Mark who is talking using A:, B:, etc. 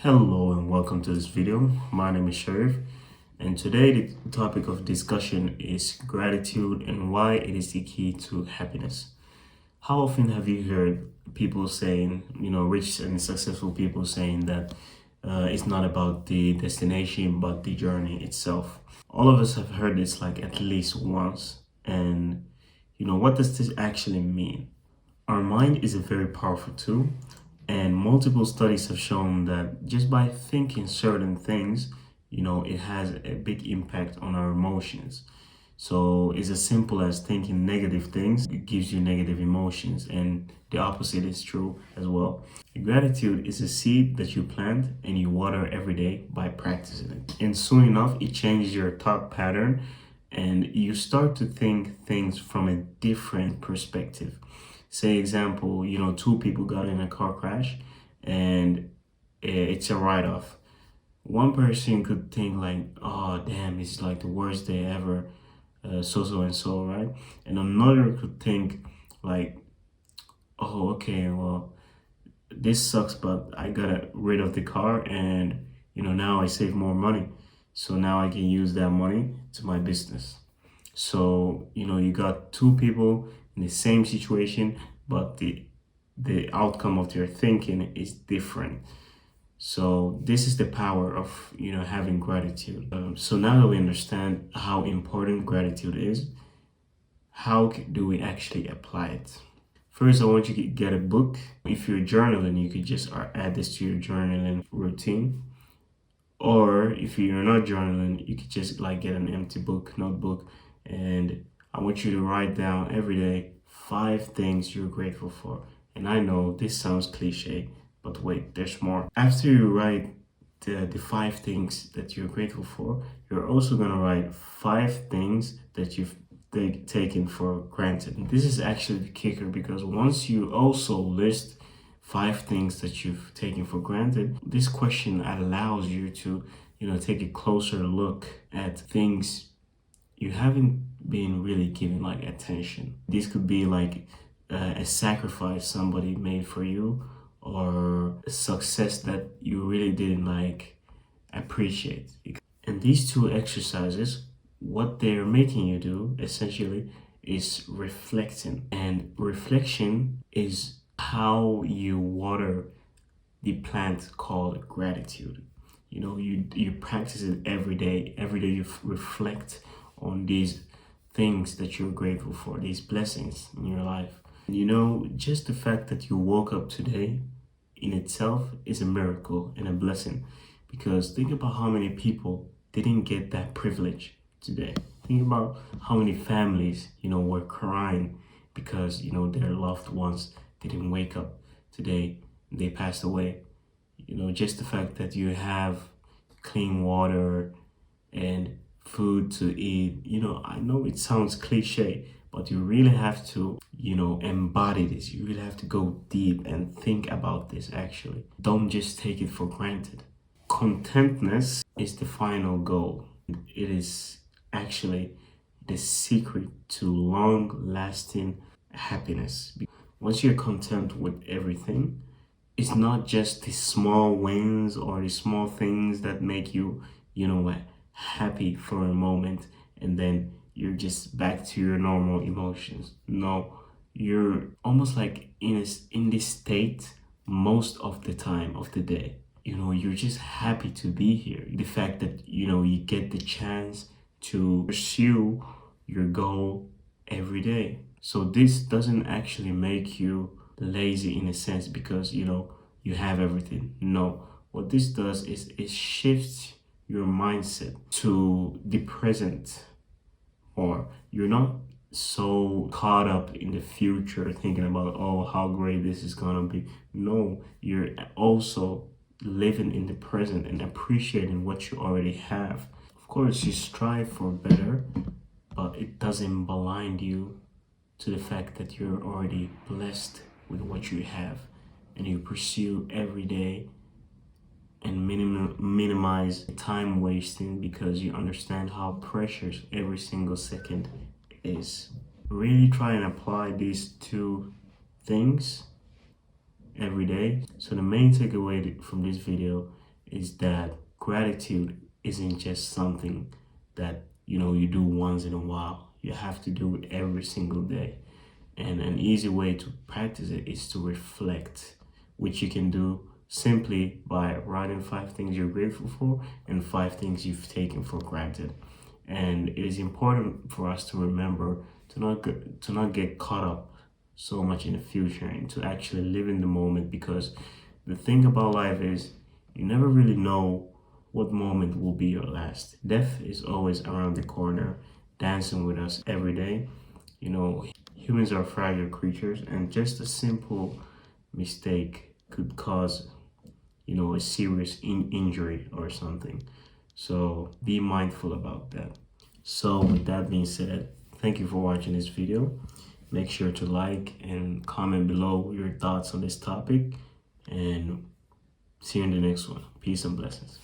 A: Hello and welcome to this video. My name is Sharif, and today the topic of discussion is gratitude and why it is the key to happiness. How often have you heard people saying, rich and successful people saying that it's not about the destination but the journey itself? All of us have heard this like at least once. And what does this actually mean? Our mind is a very powerful tool, and multiple studies have shown that just by thinking certain things, it has a big impact on our emotions. So it's as simple as thinking negative things, it gives you negative emotions, and the opposite is true as well. Gratitude is a seed that you plant and you water every day by practicing it. And soon enough, it changes your thought pattern and you start to think things from a different perspective. Say example, two people got in a car crash and it's a write-off. One person could think like, oh damn, it's like the worst day ever, so and so, right? And another could think like, oh okay, well this sucks, but I got rid of the car and now I save more money. So now I can use that money to my business. So, you got two people in the same situation, but the outcome of their thinking is different. So this is the power of having gratitude. So now that we understand how important gratitude is, how do we actually apply it? First, I want you to get a book. If you're journaling, you could just add this to your journaling routine. Or if you're not journaling, you could just like get an empty book, notebook, and I want you to write down every day 5 things you're grateful for. And I know this sounds cliche, but wait, there's more. After you write the 5 things that you're grateful for, you're also gonna write 5 things that you've taken for granted. And this is actually the kicker because once you also list 5 things that you've taken for granted, this question allows you to, take a closer look at things you haven't been really giving like attention. This could be like a sacrifice somebody made for you or a success that you really didn't like appreciate. And these two exercises, what they're making you do essentially is reflecting. And reflection is how you water the plant called gratitude. You practice it every day. Every day you reflect on these things that you're grateful for, these blessings in your life. Just the fact that you woke up today in itself is a miracle and a blessing. Because think about how many people didn't get that privilege today. Think about how many families, were crying because, their loved ones didn't wake up today. They passed away. Just the fact that you have clean water and food to eat. I know it sounds cliche, but you really have to, embody this. You really have to go deep and think about this actually. Don't just take it for granted. Contentness is the final goal. It is actually the secret to long lasting happiness. Once you're content with everything, it's not just the small wins or the small things that make you, happy for a moment and then you're just back to your normal emotions. No, you're almost like in this state most of the time of the day. You're just happy to be here. The fact that, you get the chance to pursue your goal every day. So this doesn't actually make you lazy in a sense because, you have everything. No, what this does is it shifts your mindset to the present, or you're not so caught up in the future thinking about, oh, how great this is gonna be. No, you're also living in the present and appreciating what you already have. Of course, you strive for better, but it doesn't blind you to the fact that you're already blessed with what you have, and you pursue every day and minimize time wasting because you understand how precious every single second is. Really try and apply these 2 things every day. So the main takeaway from this video is that gratitude isn't just something that you do once in a while. You have to do it every single day. And an easy way to practice it is to reflect, which you can do simply by writing 5 things you're grateful for and 5 things you've taken for granted. And it is important for us to remember to not get caught up so much in the future and to actually live in the moment, because the thing about life is you never really know what moment will be your last. Death is always around the corner, dancing with us every day. Humans are fragile creatures, and just a simple mistake could cause, a serious injury or something. So be mindful about that. So, with that being said, thank you for watching this video. Make sure to like and comment below your thoughts on this topic, and see you in the next one. Peace and blessings.